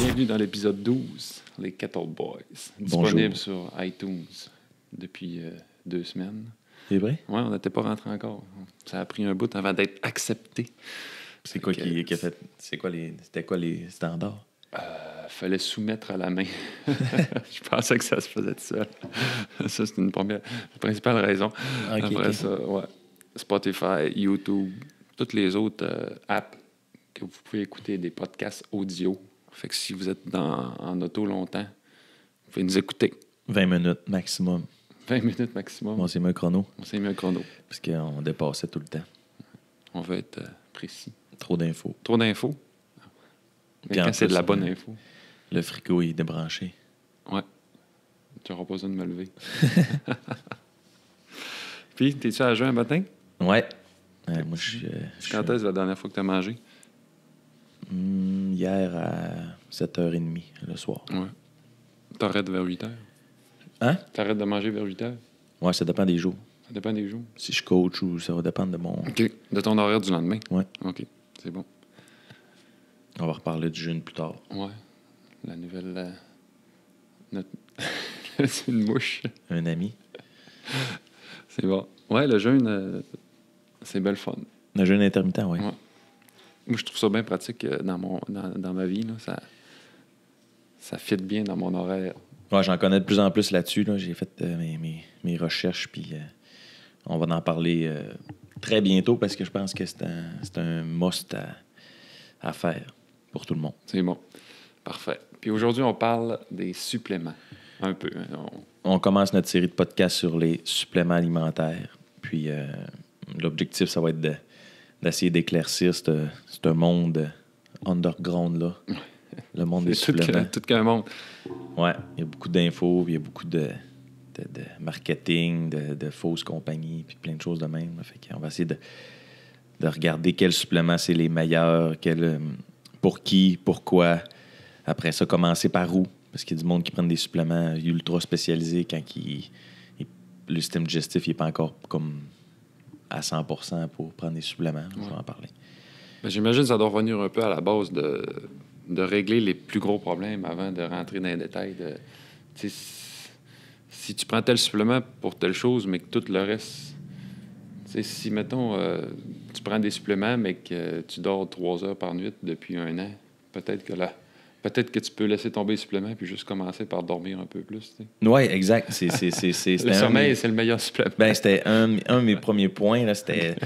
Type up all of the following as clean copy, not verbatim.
Bienvenue dans l'épisode 12, les Kettle Boys. Disponible sur iTunes depuis 2 semaines. C'est vrai? Oui, on n'était pas rentré encore. Ça a pris un bout avant d'être accepté. C'est quoi qui a fait? C'était quoi les standards? Fallait soumettre à la main. Je pensais que ça se faisait tout seul. Ça, c'est une principale raison. Après ça, ouais. Spotify, YouTube, toutes les autres apps que vous pouvez écouter des podcasts audio. Fait que si vous êtes en auto longtemps, vous pouvez nous écouter. 20 minutes maximum. 20 minutes maximum. On s'est mis un chrono. On s'est mis un chrono. Parce qu'on dépassait tout le temps. On veut être précis. Trop d'infos. Trop d'infos. Mais quand c'est de la bonne info. Le frigo est débranché. Ouais. Tu n'auras pas besoin de me lever. Puis, t'es-tu à jeun un matin? Ouais. Moi, Quand est-ce la dernière fois que tu as mangé? Hier à 7h30 le soir. Ouais. T'arrêtes vers 8h? Hein? T'arrêtes de manger vers 8h? Ouais, ça dépend des jours. Ça dépend des jours. Si je coach ou ça va dépendre de mon... OK. De ton horaire du lendemain? Ouais. OK. C'est bon. On va reparler du jeûne plus tard. Ouais. La nouvelle... C'est une mouche. Un ami. C'est bon. Ouais, le jeûne, c'est belle fun. Le jeûne intermittent, oui. Ouais. Moi, je trouve ça bien pratique dans ma vie. Là. Ça fit bien dans mon horaire. Ouais, j'en connais de plus en plus là-dessus. Là. J'ai fait mes recherches, puis on va en parler très bientôt parce que je pense que c'est un must à faire pour tout le monde. C'est bon. Parfait. Puis aujourd'hui, on parle des suppléments. Un peu. On commence notre série de podcasts sur les suppléments alimentaires. Puis l'objectif, ça va être d'essayer d'éclaircir ce monde underground-là. Le monde des suppléments. Tout qu'un monde. Ouais, il y a beaucoup d'infos, il y a beaucoup de marketing, de fausses compagnies, puis plein de choses de même. Fait qu'on va essayer de regarder quels suppléments c'est les meilleurs, pour qui, pourquoi. Après ça, commencer par où? Parce qu'il y a du monde qui prennent des suppléments ultra spécialisés quand le système digestif n'est pas encore comme à 100% pour prendre des suppléments. Ouais. Je vais en parler. Ben, j'imagine que ça doit revenir un peu à la base de régler les plus gros problèmes avant de rentrer dans les détails. Si tu prends tel supplément pour telle chose, mais que tout le reste... Si, mettons, tu prends des suppléments, mais que tu dors 3 heures par nuit depuis 1 an, peut-être que tu peux laisser tomber les suppléments puis juste commencer par dormir un peu plus. Oui, exact. Le sommeil, c'est le meilleur supplément. Ben, c'était un de mes premiers points. Là, c'était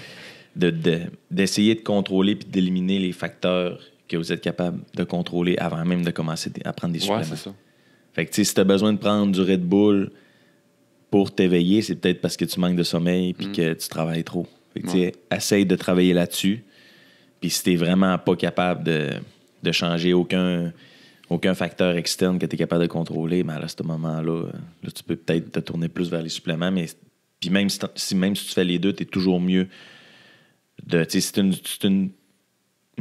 d'essayer de contrôler puis d'éliminer les facteurs que vous êtes capable de contrôler avant même de commencer à prendre des suppléments. Ouais, c'est ça. Fait que, si tu as besoin de prendre du Red Bull pour t'éveiller, c'est peut-être parce que tu manques de sommeil puis que tu travailles trop. Fait que, essaye de travailler là-dessus. Puis si tu n'es vraiment pas capable de changer aucun facteur externe que tu es capable de contrôler, ben à ce moment-là, là, tu peux peut-être te tourner plus vers les suppléments. Mais puis même si tu fais les deux, tu es toujours mieux. Si c'est une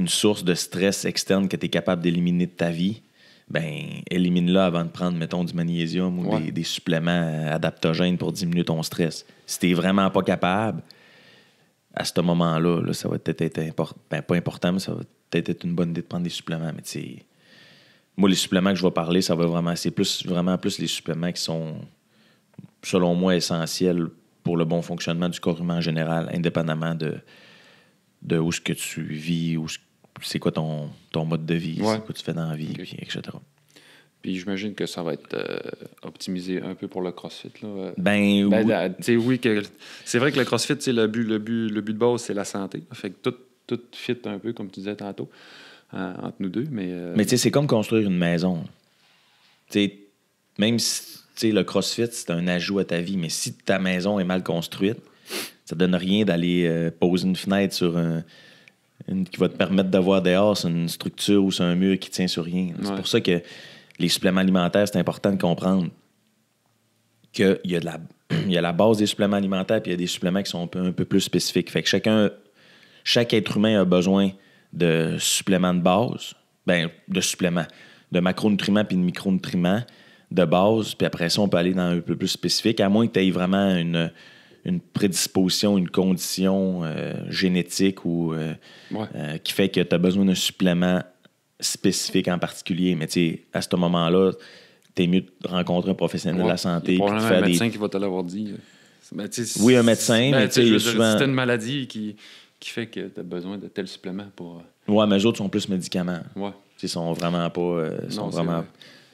source de stress externe que tu es capable d'éliminer de ta vie, ben élimine-la avant de prendre, mettons, du magnésium ou des suppléments adaptogènes pour diminuer ton stress. Si tu n'es vraiment pas capable, à ce moment-là, là, ça va peut-être être important. Ben, pas important, mais ça va peut-être être une bonne idée de prendre des suppléments. Mais moi, les suppléments que je vais parler, ça va vraiment... C'est vraiment plus les suppléments qui sont, selon moi, essentiels pour le bon fonctionnement du corps humain en général, indépendamment de où ce que tu vis, c'est quoi ton mode de vie, c'est quoi tu fais dans la vie, puis, etc. Puis j'imagine que ça va être optimisé un peu pour le CrossFit. Là. Oui. Oui, c'est vrai que le CrossFit, le but de base, c'est la santé. Fait que tout fit un peu, comme tu disais tantôt, entre nous deux. Mais c'est comme construire une maison. Même si le CrossFit, c'est un ajout à ta vie, mais si ta maison est mal construite, ça donne rien d'aller poser une fenêtre sur qui va te permettre de voir dehors sur une structure ou sur un mur qui tient sur rien. Ouais. C'est pour ça que les suppléments alimentaires, c'est important de comprendre qu'il y a la base des suppléments alimentaires puis il y a des suppléments qui sont un peu plus spécifiques. Fait que chaque être humain a besoin de suppléments de base, de macronutriments puis de micronutriments de base, puis après ça, on peut aller dans un peu plus spécifique, à moins que tu aies vraiment une prédisposition, une condition génétique ou qui fait que tu as besoin d'un supplément spécifique en particulier. Mais tu sais, à ce moment-là, t'es mieux de rencontrer un professionnel de la santé. Il y a probablement un médecin qui va te l'avoir dit. Ben, oui, un médecin, mais tu sais, souvent... Si t'as une maladie qui fait que t'as besoin de tel supplément pour... Ouais, mais les autres sont plus médicaments. Ouais. Ils sont vraiment pas... Non,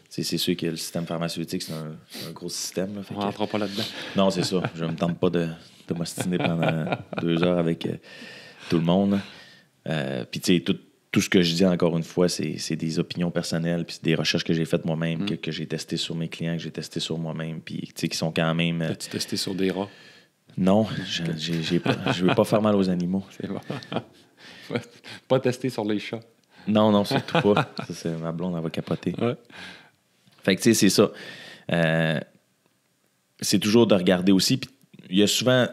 c'est sûr que le système pharmaceutique, c'est un gros système. Là, on rentrera pas là-dedans. Non, c'est ça. Je me tente pas de m'ostiner pendant 2 heures avec tout le monde. Puis, tu sais, tout ce que je dis, encore une fois, c'est des opinions personnelles, puis c'est des recherches que j'ai faites moi-même, que j'ai testées sur mes clients, que j'ai testées sur moi-même, puis, tu sais, qui sont quand même... T'as-tu testé sur des rats? Non, je veux pas faire mal aux animaux. C'est bon. Pas tester sur les chats. Non, surtout pas. Ça, c'est ma blonde, elle va capoter. Ouais. Fait que, tu sais, c'est ça. C'est toujours de regarder aussi. Puis il y a souvent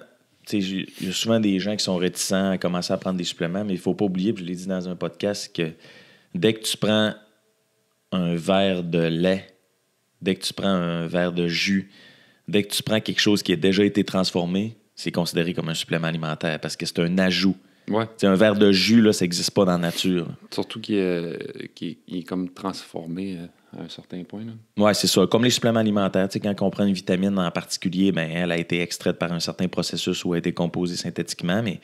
des gens qui sont réticents à commencer à prendre des suppléments, mais il ne faut pas oublier, puis je l'ai dit dans un podcast, que dès que tu prends un verre de lait, dès que tu prends un verre de jus, dès que tu prends quelque chose qui a déjà été transformé, c'est considéré comme un supplément alimentaire parce que c'est un ajout. Ouais. T'sais, un verre de jus, là, ça n'existe pas dans la nature. Surtout qu'il est comme transformé à un certain point. Oui, c'est ça. Comme les suppléments alimentaires, quand on prend une vitamine en particulier, ben, elle a été extraite par un certain processus ou a été composée synthétiquement, mais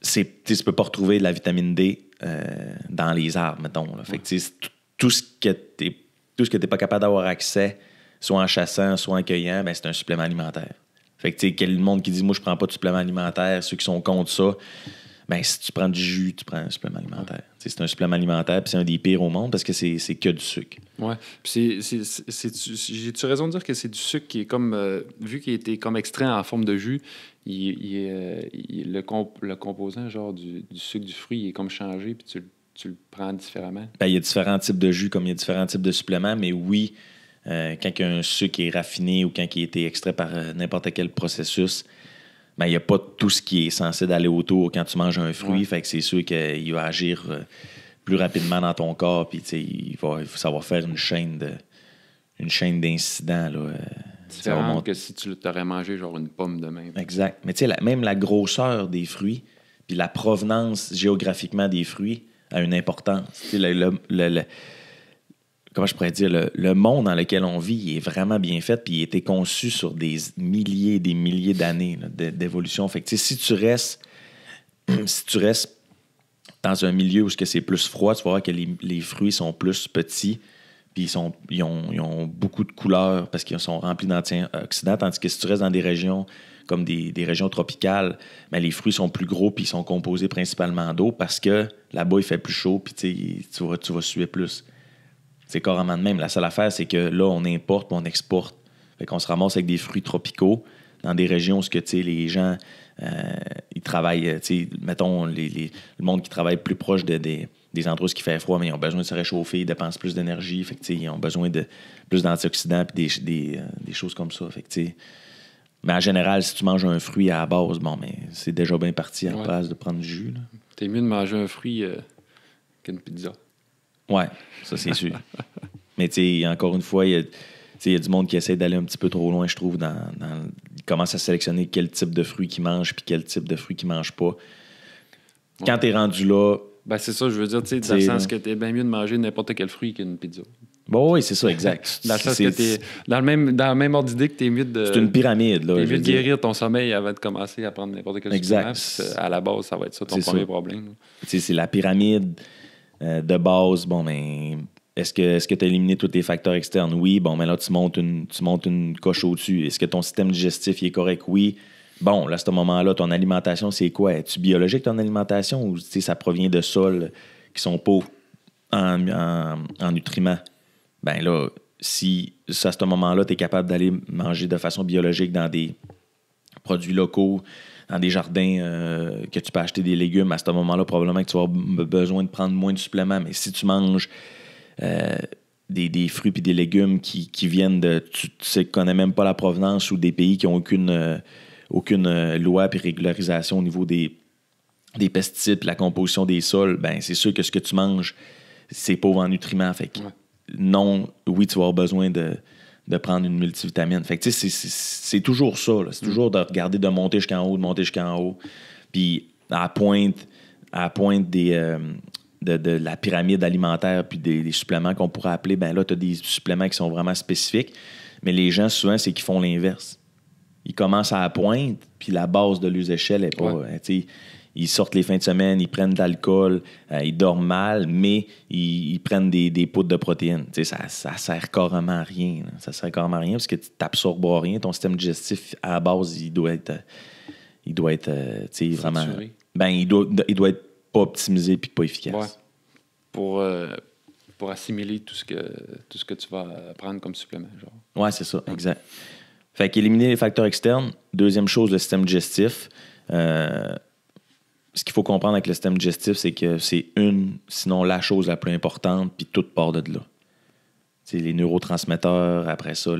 tu ne peux pas retrouver de la vitamine D dans les arbres, mettons. Là. Fait que, tout ce que tu n'es pas capable d'avoir accès, soit en chassant, soit en cueillant, ben, c'est un supplément alimentaire. Fait que, tu sais, quel monde qui dit, moi, je prends pas de supplément alimentaire, ceux qui sont contre ça, ben, si tu prends du jus, tu prends un supplément alimentaire. Ouais. C'est un supplément alimentaire, puis c'est un des pires au monde parce que c'est que du sucre. Oui. Puis j'ai-tu raison de dire que c'est du sucre qui est comme, vu qu'il a été comme extrait en forme de jus, le composant, genre, du sucre du fruit, il est comme changé, puis tu le prends différemment? Ben, il y a différents types de jus, comme il y a différents types de suppléments, mais oui. Quand un sucre est raffiné ou quand il a été extrait par n'importe quel processus, ben, il n'y a pas tout ce qui est censé d'aller autour quand tu manges un fruit. Ouais. Fait que c'est sûr qu'il va agir plus rapidement dans ton corps. Puis ça va faire une chaîne d'incidents. Différent que si tu t'aurais mangé genre une pomme de même. Exact. Mais tu sais, même la grosseur des fruits puis la provenance géographiquement des fruits a une importance. Tu sais, comment je pourrais dire, le monde dans lequel on vit il est vraiment bien fait, puis il a été conçu sur des milliers et des milliers d'années d'évolution. Fait que, si tu restes dans un milieu où c'est plus froid, tu vas voir que les fruits sont plus petits, puis ils ont beaucoup de couleurs parce qu'ils sont remplis d'antioxydants, tandis que si tu restes dans des régions comme des régions tropicales, ben, les fruits sont plus gros, puis ils sont composés principalement d'eau parce que là-bas, il fait plus chaud, puis tu vas suer plus. C'est carrément de même. La seule affaire, c'est que là, on importe et on exporte. Fait qu'on se ramasse avec des fruits tropicaux dans des régions où les gens ils travaillent, mettons, le monde qui travaille plus proche des endroits où il fait froid, mais ils ont besoin de se réchauffer, ils dépensent plus d'énergie. Fait que, ils ont besoin de plus d'antioxydants et des choses comme ça. Fait que, mais en général, si tu manges un fruit à la base, bon, mais c'est déjà bien parti à la place de prendre du jus. Là. T'es mieux de manger un fruit qu'une pizza. Oui, ça, c'est sûr. Mais, encore une fois, il y a du monde qui essaie d'aller un petit peu trop loin, je trouve, il commence à sélectionner quel type de fruits qu'il mange puis quel type de fruits qu'il mange pas. Quand t'es rendu là... Ben, c'est ça, je veux dire, dans le sens que t'es bien mieux de manger n'importe quel fruit qu'une pizza. Bon, oui, c'est ça, exact. Dans le sens que t'es... Dans le même ordre d'idée que t'es mieux de... C'est une pyramide, là. T'es mieux de guérir ton sommeil avant de commencer à prendre n'importe quel supplément. À la base, ça va être ça ton premier problème. C'est la pyramide... de base, bon, mais est-ce que tu as éliminé tous tes facteurs externes? Oui. Bon, mais là, tu montes une coche au-dessus. Est-ce que ton système digestif est correct? Oui. Bon, là, à ce moment-là, ton alimentation, c'est quoi? Es-tu biologique, ton alimentation, ou ça provient de sols qui sont pauvres en nutriments? Ben là, si à ce moment-là, tu es capable d'aller manger de façon biologique dans des produits locaux, dans des jardins que tu peux acheter des légumes, à ce moment-là, probablement que tu vas avoir besoin de prendre moins de suppléments. Mais si tu manges des fruits et des légumes qui viennent de... Tu connais même pas la provenance ou des pays qui n'ont aucune loi et régularisation au niveau des pesticides et la composition des sols, ben c'est sûr que ce que tu manges, c'est pauvre en nutriments. Fait que non, oui, tu vas avoir besoin de prendre une multivitamine. Fait que, c'est toujours ça. Là. C'est toujours de regarder de monter jusqu'en haut, de monter jusqu'en haut. Puis à la pointe des de la pyramide alimentaire puis des suppléments qu'on pourrait appeler, ben là, tu as des suppléments qui sont vraiment spécifiques. Mais les gens, souvent, c'est qu'ils font l'inverse. Ils commencent à la pointe, puis la base de leurs échelles n'est pas... Ils sortent les fins de semaine, ils prennent de l'alcool, ils dorment mal, mais ils prennent des poudres de protéines. Ça sert carrément à rien. Là. Ça sert carrément à rien parce que tu n'absorbes rien. Ton système digestif, à la base, il doit être vraiment... Ben, il doit être pas optimisé puis pas efficace. Ouais. Pour assimiler tout ce que tu vas prendre comme supplément. Genre. Ouais, c'est ça, exact. Fait qu'éliminer les facteurs externes. Deuxième chose, le système digestif. Ce qu'il faut comprendre avec le système digestif, c'est que c'est sinon la chose la plus importante, puis tout part de là. T'sais, les neurotransmetteurs, après ça,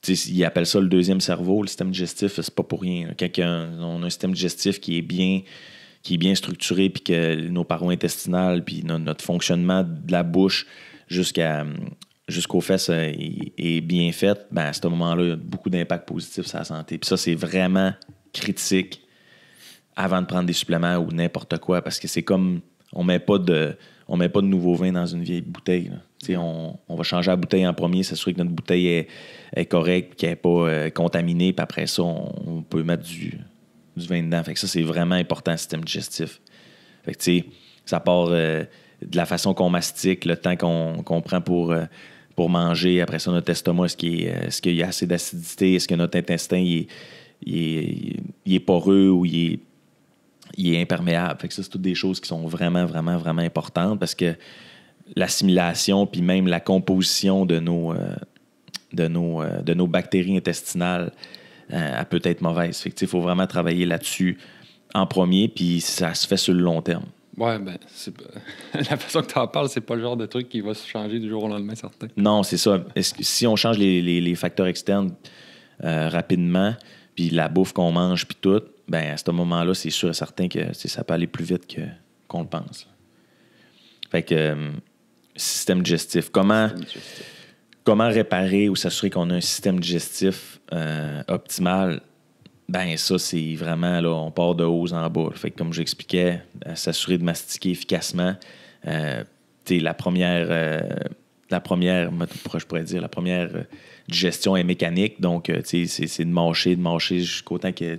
ils appellent ça le deuxième cerveau, le système digestif, c'est pas pour rien. Quand on a un système digestif qui est bien structuré, puis que nos parois intestinales, puis notre fonctionnement de la bouche jusqu'aux fesses est bien fait, ben à ce moment-là, il y a beaucoup d'impact positif sur la santé. Puis ça, c'est vraiment critique avant de prendre des suppléments ou n'importe quoi, parce que c'est comme, on met pas de nouveau vin dans une vieille bouteille. On va changer la bouteille en premier, s'assurer que notre bouteille est correcte, qu'elle n'est pas contaminée, puis après ça, on peut mettre du vin dedans. Fait que ça, c'est vraiment important, le système digestif. Fait que, ça part de la façon qu'on mastique, le temps qu'on prend pour manger. Après ça, notre estomac, est-ce qu'il y a assez d'acidité? Est-ce que notre intestin il est poreux ou il est imperméable? Fait que ça, c'est toutes des choses qui sont vraiment, vraiment, vraiment importantes parce que l'assimilation puis même la composition de nos bactéries intestinales elle peut être mauvaise. Fait que, il faut vraiment travailler là-dessus en premier, puis ça se fait sur le long terme. Ouais, ben, la façon que tu en parles, c'est pas le genre de truc qui va se changer du jour au lendemain, certain. Non, c'est ça. Si on change les facteurs externes rapidement, puis la bouffe qu'on mange, puis tout, ben à ce moment-là, c'est sûr et certain que ça peut aller plus vite qu'on le pense. Fait que système digestif. Comment réparer ou s'assurer qu'on a un système digestif optimal? Ben ça, c'est vraiment, là, on part de haut en bas. Fait que comme j'expliquais, s'assurer de mastiquer efficacement. La première digestion est mécanique, donc c'est de mâcher jusqu'au temps que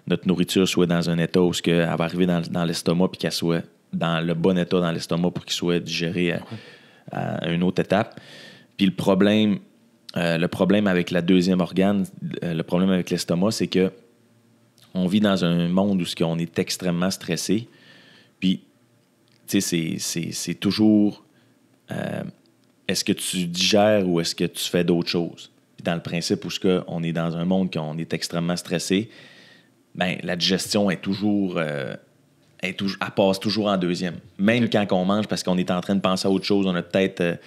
notre nourriture soit dans un état où elle va arriver dans l'estomac puis qu'elle soit dans le bon état dans l'estomac pour qu'il soit digéré à une autre étape. Puis le problème avec la deuxième organe, le problème avec l'estomac, c'est que on vit dans un monde où on est extrêmement stressé. Puis, tu sais, c'est toujours est-ce que tu digères ou est-ce que tu fais d'autres choses? Puis dans le principe où on est dans un monde qu'on est extrêmement stressé, ben la digestion est toujours... elle passe toujours en deuxième. Même quand on mange, parce qu'on est en train de penser à autre chose, on a peut-être...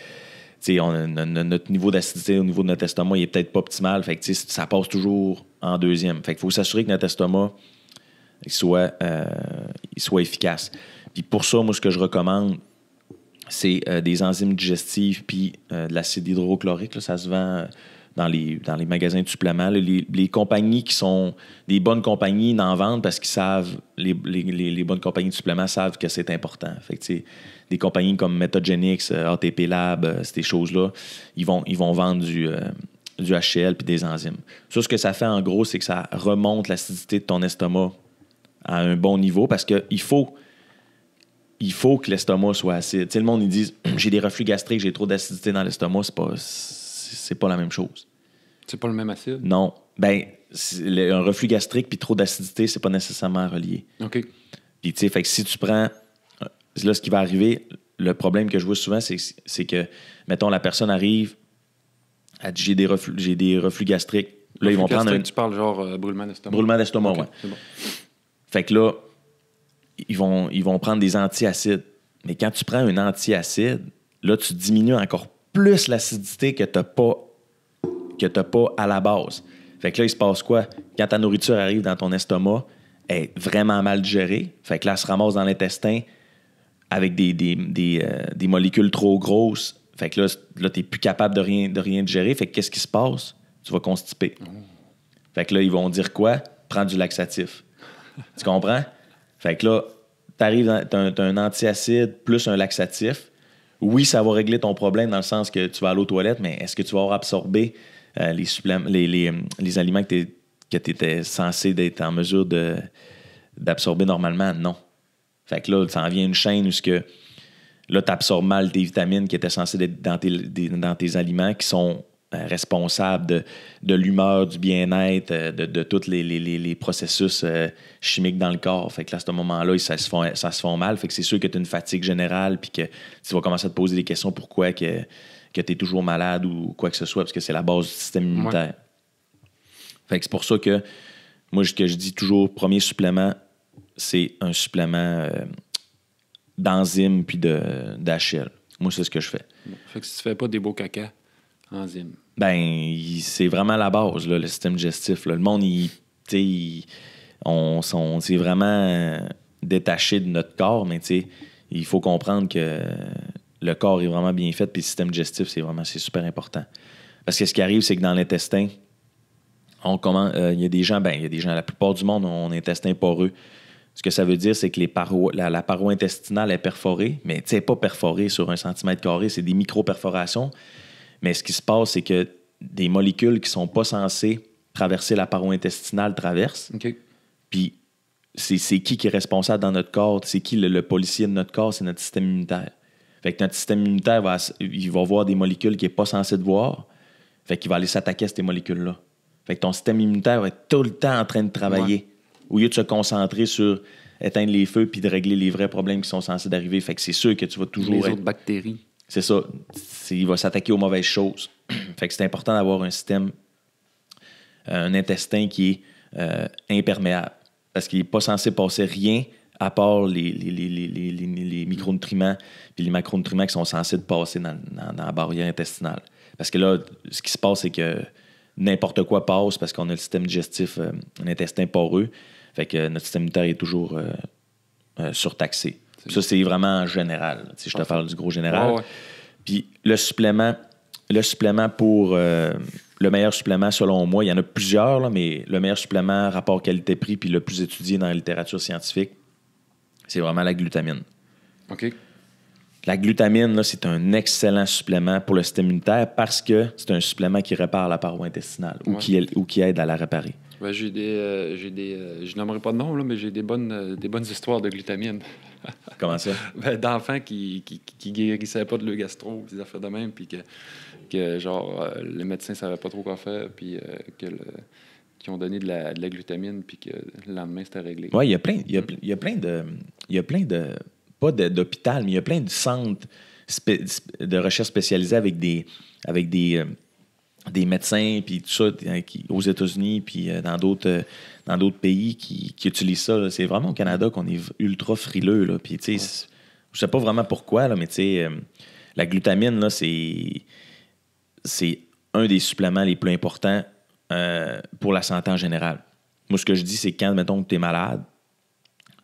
notre niveau d'acidité au niveau de notre estomac, il est peut-être pas optimal. Fait que ça passe toujours en deuxième. Fait qu'il faut s'assurer que notre estomac il soit efficace. Puis pour ça, moi, ce que je recommande, c'est des enzymes digestives puis de l'acide hydrochlorique. Là, ça se vend dans les magasins de suppléments. Là, les compagnies qui sont des bonnes compagnies n'en vendent parce qu'ils savent, les bonnes compagnies de suppléments savent que c'est important. Fait que, des compagnies comme Metagenics, ATP Lab, ces choses-là, ils vont vendre du HCl puis des enzymes. Ça, ce que ça fait en gros, c'est que ça remonte l'acidité de ton estomac à un bon niveau parce qu'il faut que l'estomac soit acide. T'sais, le monde, ils disent « j'ai des reflux gastriques, j'ai trop d'acidité dans l'estomac », c'est pas la même chose. C'est pas le même acide? Non. Ben, un reflux gastrique puis trop d'acidité, c'est pas nécessairement relié. OK. Puis, tu sais, fait que si tu prends... Là, ce qui va arriver, le problème que je vois souvent, c'est que, mettons, la personne arrive, elle dit j'ai des reflux gastriques. Là, ils vont prendre Tu parles genre brûlement d'estomac. Brûlement d'estomac, okay, oui. C'est bon. Fait que là, ils vont prendre des antiacides. Mais quand tu prends un antiacide, là, tu diminues encore plus l'acidité que tu n'as pas à la base. Fait que là, il se passe quoi? Quand ta nourriture arrive dans ton estomac, elle est vraiment mal digérée. Fait que là, elle se ramasse dans l'intestin avec des molécules trop grosses. Fait que là tu n'es plus capable de rien digérer. Fait que qu'est-ce qui se passe? Tu vas constiper. Fait que là, ils vont dire quoi? Prends du laxatif. Tu comprends? Fait que là, t'as un antiacide plus un laxatif. Oui, ça va régler ton problème dans le sens que tu vas aller aux toilettes, mais est-ce que tu vas avoir absorbé les aliments que tu étais censé d'être en mesure d'absorber normalement? Non. Fait que là, ça en vient une chaîne où là, tu absorbes mal tes vitamines qui étaient censées être dans tes aliments, qui sont responsables de l'humeur, du bien-être, de tous les processus chimiques dans le corps. Fait que là, à ce moment-là, ça se fait mal. Fait que c'est sûr que tu as une fatigue générale puis que tu vas commencer à te poser des questions pourquoi que tu es toujours malade ou quoi que ce soit, parce que c'est la base du système immunitaire. Ouais. Fait que c'est pour ça que moi, ce que je dis toujours, premier supplément, c'est un supplément d'enzymes puis d'HL. Moi, c'est ce que je fais. Fait que si tu fais pas des beaux caca, enzymes. Ben, c'est vraiment la base, là, le système digestif. Là. Le monde, on s'est vraiment détaché de notre corps, mais il faut comprendre que le corps est vraiment bien fait, puis le système digestif, c'est super important. Parce que ce qui arrive, c'est que dans l'intestin, il y a des gens, la plupart du monde ont un intestin poreux. Ce que ça veut dire, c'est que la paroi intestinale est perforée, mais elle n'est pas perforée sur 1 cm², c'est des micro-perforations. Mais ce qui se passe, c'est que des molécules qui ne sont pas censées traverser la paroi intestinale traversent. Okay. Puis c'est qui est responsable dans notre corps? C'est qui le policier de notre corps? C'est notre système immunitaire. Fait que notre système immunitaire, il va voir des molécules qu'il n'est pas censé voir. Fait qu'il va aller s'attaquer à ces molécules-là. Fait que ton système immunitaire va être tout le temps en train de travailler. Ouais. Au lieu de se concentrer sur éteindre les feux puis de régler les vrais problèmes qui sont censés d'arriver. Fait que c'est sûr que tu vas toujours les autres bactéries. C'est ça. Il va s'attaquer aux mauvaises choses. Fait que c'est important d'avoir un système, un intestin qui est imperméable. Parce qu'il n'est pas censé passer rien à part les micronutriments et les macronutriments qui sont censés passer dans la barrière intestinale. Parce que là, ce qui se passe, c'est que n'importe quoi passe parce qu'on a le système digestif, un intestin poreux. Fait que notre système immunitaire est toujours surtaxé. Ça, c'est vraiment en général. Je te parle du gros général. Ouais. Puis le supplément pour le meilleur supplément, selon moi, il y en a plusieurs, là, mais le meilleur supplément, rapport qualité-prix, puis le plus étudié dans la littérature scientifique, c'est vraiment la glutamine. OK. La glutamine, là, c'est un excellent supplément pour le système immunitaire parce que c'est un supplément qui répare la paroi intestinale ou qui aide à la réparer. Ben, je n'aimerais pas de nom, là, mais j'ai des bonnes histoires de glutamine. Comment ça? Ben, d'enfants qui guérissaient pas de leur gastro, des affaires de même, puis que genre, les médecins ne savaient pas trop quoi faire, puis qui ont donné de la glutamine, puis que le lendemain, c'était réglé. Oui, il y a plein de pas d'hôpital, mais il y a plein de centres de recherche spécialisés avec des médecins, puis tout ça, aux États-Unis, puis dans d'autres pays qui utilisent ça. Là. C'est vraiment au Canada qu'on est ultra frileux. Là. Puis, tu sais, je sais pas vraiment pourquoi, là, mais tu sais, la glutamine, là, c'est un des suppléments les plus importants pour la santé en général. Moi, ce que je dis, c'est quand, mettons, que tu es malade,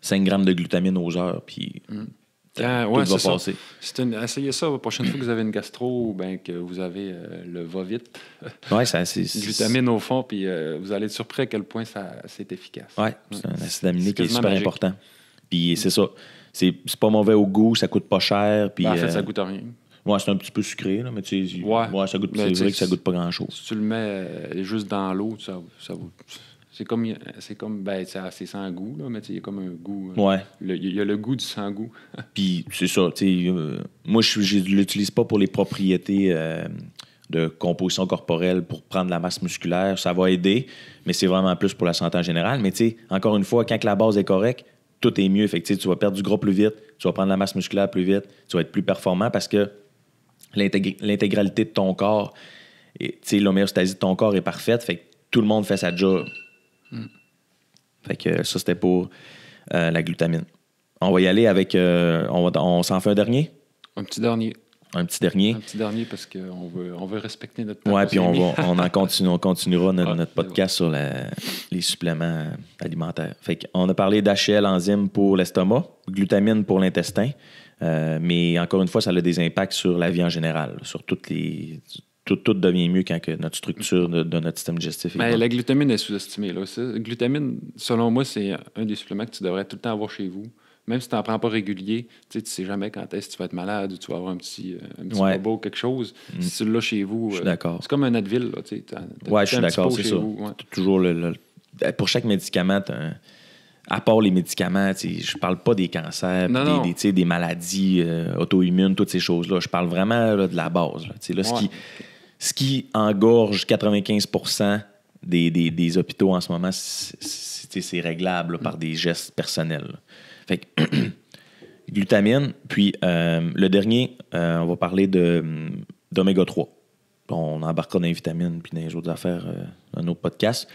5 grammes de glutamine aux heures, puis tout va passer. Essayez ça la prochaine fois que vous avez une gastro ou que vous avez le va-vite. Oui, c'est glutamine au fond, puis vous allez être surpris à quel point c'est efficace. Oui, c'est un acide aminé qui est super important. Puis c'est ça. C'est pas mauvais au goût, ça coûte pas cher. Puis, en fait, ça goûte à rien. Ouais, c'est un petit peu sucré, là, mais tu sais, ça goûte, c'est vrai que ça goûte pas grand-chose. Si tu le mets juste dans l'eau, ça c'est comme c'est sans goût, là, mais il y a comme un goût. Ouais. Il y a le goût du sans-goût. Puis c'est ça, moi, je ne l'utilise pas pour les propriétés de composition corporelle pour prendre la masse musculaire. Ça va aider, mais c'est vraiment plus pour la santé en général. Mais encore une fois, quand la base est correcte, tout est mieux. Fait que tu vas perdre du gras plus vite, tu vas prendre la masse musculaire plus vite, tu vas être plus performant parce que l'intégralité de ton corps, l'homéostasie de ton corps est parfaite. Fait que tout le monde fait sa job. Fait que ça, c'était pour la glutamine. On va y aller avec... on s'en fait un dernier? Un petit dernier. Un petit dernier parce qu'on veut respecter notre... Oui, puis on continuera notre podcast sur les suppléments alimentaires. Fait qu'on a parlé d'HL, enzyme pour l'estomac, glutamine pour l'intestin, mais encore une fois, ça a des impacts sur la vie en général, sur toutes les... Tout devient mieux quand que notre structure de notre système digestif est bonne. La glutamine est sous-estimée. Là. Glutamine, selon moi, c'est un des suppléments que tu devrais tout le temps avoir chez vous. Même si tu n'en prends pas régulier, tu sais jamais quand est-ce que tu vas être malade ou tu vas avoir un petit ouais. bobo, quelque chose. Si tu l'as chez vous, je suis d'accord. C'est comme un Advil. Là, tu ouais, je suis d'accord, c'est ça. Ouais. Toujours pour chaque médicament, à part les médicaments, je parle pas des cancers, des maladies auto-immunes, toutes ces choses-là. Je parle vraiment là, de la base. Là, ce qui engorge 95% des hôpitaux en ce moment, c'est réglable là, par des gestes personnels. Là. Fait que glutamine, puis le dernier, on va parler d'oméga 3. On embarquera dans les vitamines puis dans les autres affaires dans un autre podcast.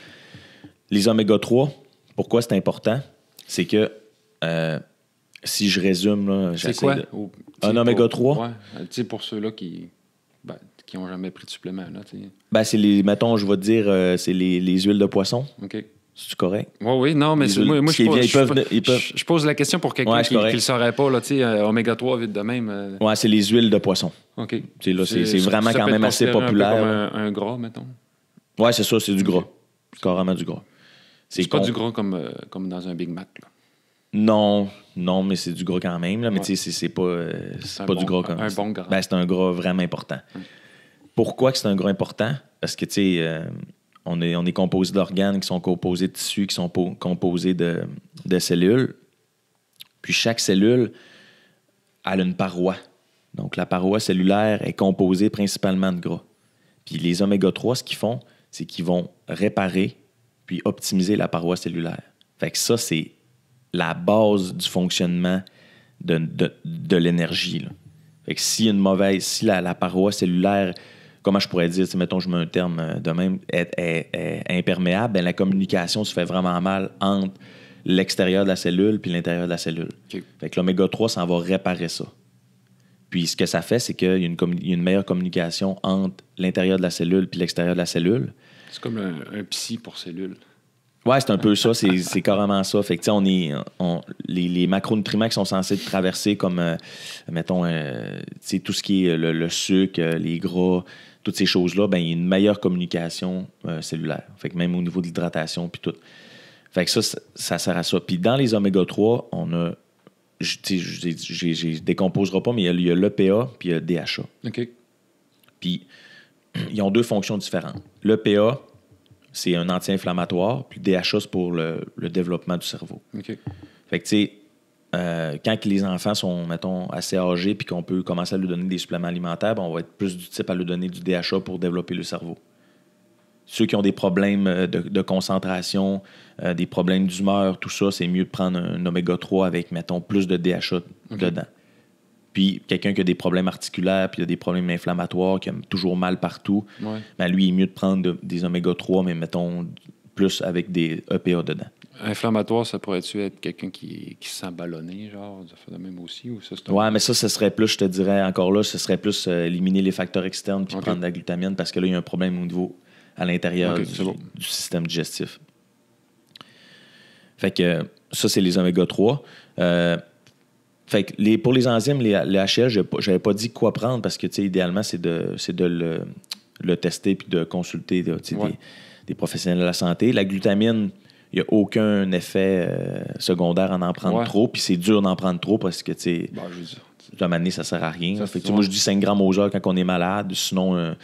Les oméga 3, pourquoi c'est important? C'est que, si je résume, là, c'est quoi? Un oméga 3? Ouais, pour ceux-là qui n'ont jamais pris de supplément. Là, c'est mettons, je vais te dire, c'est les huiles de poisson. OK. C'est correct? Oui, non, mais moi je pose la question pour quelqu'un qui ne le saurait pas. Là, oméga 3, vite de même. Oui, c'est les huiles de poisson. OK. Là, c'est vraiment quand même assez populaire. Un peu comme un gras, mettons. Oui, c'est ça, c'est du gras. C'est carrément du gras. C'est pas du gras comme dans un Big Mac. Là. Non, mais c'est du gras quand même. Là, mais tu sais, c'est pas du gras comme un bon gras. Ben, c'est un gras vraiment important. Pourquoi que c'est un gras important? Parce que, tu sais, on est composé d'organes qui sont composés de tissus, qui sont composés de cellules. Puis chaque cellule a une paroi. Donc, la paroi cellulaire est composée principalement de gras. Puis les oméga 3, ce qu'ils font, c'est qu'ils vont réparer puis optimiser la paroi cellulaire. Fait que ça, c'est la base du fonctionnement de l'énergie. Là. Fait que s'il y a une mauvaise... Si la paroi cellulaire, comment je pourrais dire, mettons, je mets un terme de même, est imperméable, bien, la communication se fait vraiment mal entre l'extérieur de la cellule puis l'intérieur de la cellule. Okay. Fait que l'oméga 3, ça va réparer ça. Puis ce que ça fait, c'est qu'il y a une meilleure communication entre l'intérieur de la cellule puis l'extérieur de la cellule. C'est comme un psy pour cellule. Ouais, c'est un peu ça, c'est carrément ça. Fait que les macronutriments qui sont censés traverser comme, mettons, tout ce qui est le sucre, les gras, toutes ces choses-là, ben il y a une meilleure communication cellulaire. Fait que même au niveau de l'hydratation puis tout. Fait que ça sert à ça. Puis dans les oméga 3, on a, je décomposerai pas, mais il y a l'EPA puis il y a le DHA. OK. Puis ils ont deux fonctions différentes. L'EPA, c'est un anti-inflammatoire, puis le DHA, c'est pour le développement du cerveau. OK. Fait que, tu sais, quand les enfants sont, mettons, assez âgés puis qu'on peut commencer à leur donner des suppléments alimentaires, ben, on va être plus du type à leur donner du DHA pour développer le cerveau. Ceux qui ont des problèmes de concentration, des problèmes d'humeur, tout ça, c'est mieux de prendre un oméga 3 avec, mettons, plus de DHA dedans. Puis quelqu'un qui a des problèmes articulaires, puis il a des problèmes inflammatoires, qui a toujours mal partout, ben lui, il est mieux de prendre des oméga 3, mais mettons plus avec des EPA dedans. Inflammatoire, ça pourrait-tu être quelqu'un qui se sent ballonné, genre, ça fait de même aussi? Ou ça, mais ça, ce serait plus, je te dirais encore là, ce serait plus éliminer les facteurs externes puis prendre de la glutamine, parce que là, il y a un problème au niveau à l'intérieur du système digestif. Fait que ça, c'est les oméga 3. Fait que pour les enzymes, les HL, j'avais pas dit quoi prendre parce que, tu sais, idéalement, c'est de le tester puis de consulter des professionnels de la santé. La glutamine, il n'y a aucun effet secondaire en prendre trop, puis c'est dur d'en prendre trop parce que, tu sais, de toute manière, ça sert à rien. Fait que, moi, je dis 5 grammes aux heures quand on est malade, sinon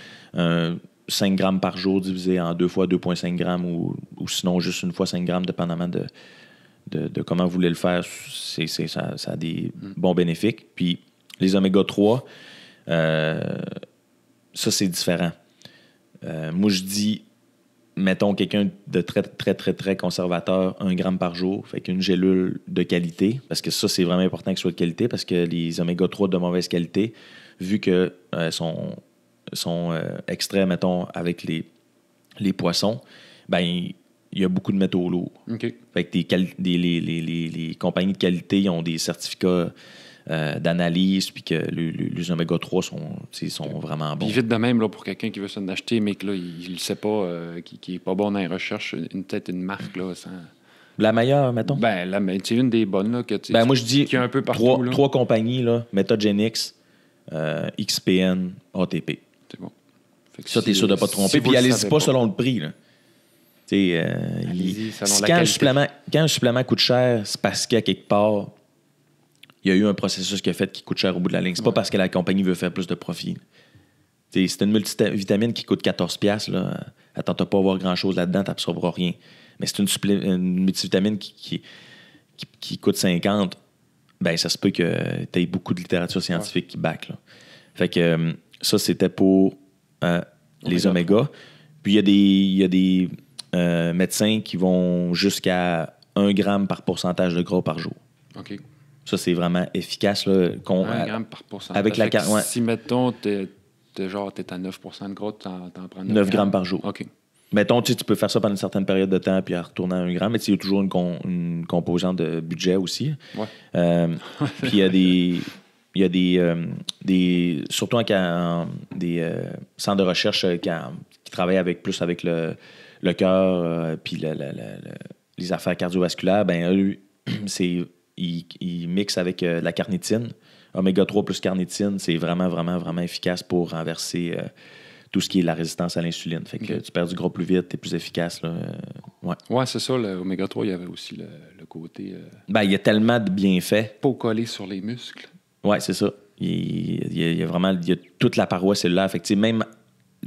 5 grammes par jour divisé en 2 fois 2,5 grammes ou sinon juste une fois 5 grammes, dépendamment de comment vous voulez le faire, ça a des bons bénéfices. Puis les oméga 3, ça, c'est différent. Moi, je dis, mettons quelqu'un de très, très, très, très conservateur, 1 gramme par jour, fait qu'une gélule de qualité, parce que ça, c'est vraiment important qu'il soit de qualité, parce que les oméga 3 de mauvaise qualité, vu que sont extraits, mettons, avec les poissons, ben il y a beaucoup de métaux lourds. Okay. Fait que les compagnies de qualité ils ont des certificats d'analyse, puis que les oméga 3 sont vraiment bons. Puis vite de même, là, pour quelqu'un qui veut s'en acheter, mais que là, il ne sait pas, qui n'est pas bon dans les recherches, peut-être une marque, là, sans... La meilleure, mettons? Ben, c'est une des bonnes, là, que moi, je dis qui est un peu partout, trois compagnies, là, Metagenix, XPN, ATP. C'est bon. Ça, t'es sûr de ne pas te tromper. Puis allez-y pas selon le prix, là. Quand un supplément coûte cher, c'est parce qu'à quelque part, il y a eu un processus qui a fait qui coûte cher au bout de la ligne. C'est pas parce que la compagnie veut faire plus de profit. C'est une multivitamine qui coûte 14$. Là. Attends-toi pas à voir grand-chose là-dedans, tu n'absorberas rien. Mais c'est une multivitamine qui coûte 50$. Ben, ça se peut que tu aies beaucoup de littérature scientifique qui back. Là. Fait que ça, c'était pour les omégas. Puis il y a des médecins qui vont jusqu'à 1 gramme par pourcentage de gras par jour. OK. Ça, c'est vraiment efficace. Là, 1 gramme par pourcentage. Avec la carte. Si, mettons, t'es à 9% de gras, t'en prends 9 grammes par jour. OK. Mettons, tu peux faire ça pendant une certaine période de temps puis retourner à 1 gramme, mais il y a toujours une composante de budget aussi. Ouais. Puis il y a des surtout des centres de recherche qui travaillent plus avec le cœur puis les affaires cardiovasculaires. Ben eux, ils mixent avec la carnitine. Oméga 3 plus carnitine, c'est vraiment, vraiment, vraiment efficace pour renverser tout ce qui est la résistance à l'insuline. Fait que tu perds du gras plus vite, t'es plus efficace. Là. Ouais, c'est ça. L'oméga 3, il y avait aussi le côté... Ben, il y a tellement de bienfaits. Pas collé sur les muscles. Ouais, c'est ça. Il y a vraiment toute la paroi cellulaire. Fait que même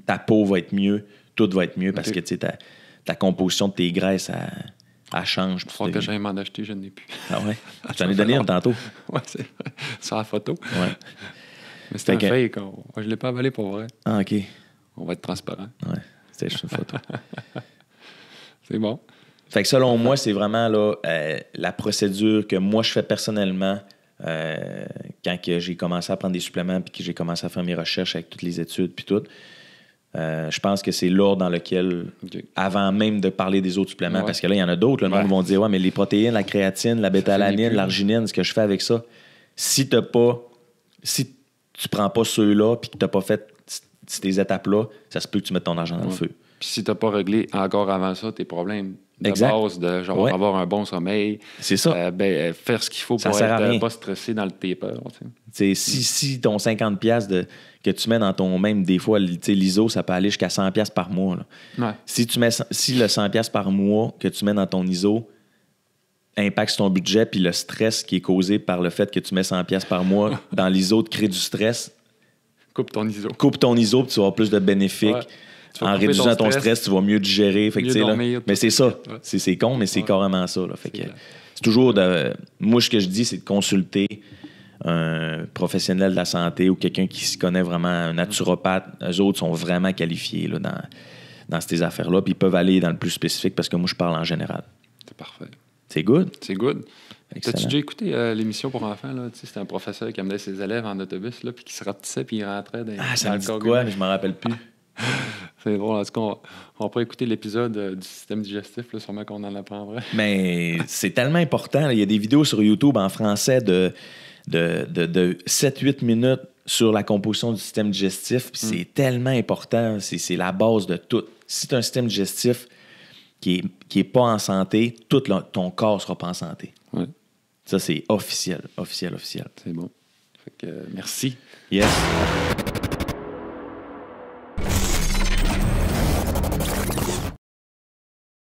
ta peau va être mieux, tout va être mieux parce que ta composition de tes graisses, elle change. Il faut que j'aille m'en acheter, je n'ai plus. Ah ouais? Je t'en ai donné un tantôt. Ouais, c'est vrai. Sur la photo. Ouais. Mais c'était un fake. Moi, je ne l'ai pas avalé pour vrai. Ah, OK. On va être transparent. Ouais, c'était juste une photo. C'est bon. Fait que selon moi, c'est vraiment là, la procédure que moi, je fais personnellement quand que j'ai commencé à prendre des suppléments puis que j'ai commencé à faire mes recherches avec toutes les études puis tout. Je pense que c'est l'ordre dans lequel, avant même de parler des autres suppléments, parce que là, il y en a d'autres, le monde va dire, ouais, mais les protéines, la créatine, la bêta-alanine, l'arginine, ce que je fais avec ça, si tu prends pas ceux-là puis que tu n'as pas fait ces étapes-là, ça se peut que tu mettes ton argent dans le feu. Puis si tu n'as pas réglé encore avant ça tes problèmes de base, de genre avoir un bon sommeil, c'est ça. Faire ce qu'il faut pour être pas stressé dans le taper. Si ton 50$ que tu mets dans ton même, des fois, l'ISO, ça peut aller jusqu'à 100$ par mois. Ouais. Si le 100$ par mois que tu mets dans ton ISO impacte ton budget, puis le stress qui est causé par le fait que tu mets 100$ par mois dans l'ISO te crée du stress, coupe ton ISO, puis tu vas avoir plus de bénéfiques. Ouais. En réduisant ton stress, tu vas mieux digérer. Fait que, dormir, mais c'est ça. Ouais. C'est con, mais c'est carrément ça. Là. Fait que, c'est toujours moi, ce que je dis, c'est de consulter un professionnel de la santé ou quelqu'un qui s'y connaît vraiment, un naturopathe. Eux autres sont vraiment qualifiés là, dans ces affaires-là. Puis ils peuvent aller dans le plus spécifique parce que moi, je parle en général. C'est parfait. C'est good? C'est good. T'as-tu déjà écouté l'émission pour enfants? Là? C'était un professeur qui amenait ses élèves en autobus là, puis qui se rapetissait puis il rentrait dans ça me dit quoi? Mais je m'en rappelle plus. C'est drôle. En tout cas, on pourrait écouter l'épisode du système digestif, là, sûrement qu'on en apprendrait. Mais c'est tellement important. Là. Il y a des vidéos sur YouTube en français de 7-8 minutes sur la composition du système digestif. Puis c'est tellement important. C'est la base de tout. Si tu as un système digestif qui est pas en santé, tout ton corps sera pas en santé. Ouais. Ça, c'est officiel. C'est bon. Fait que, merci. Yes.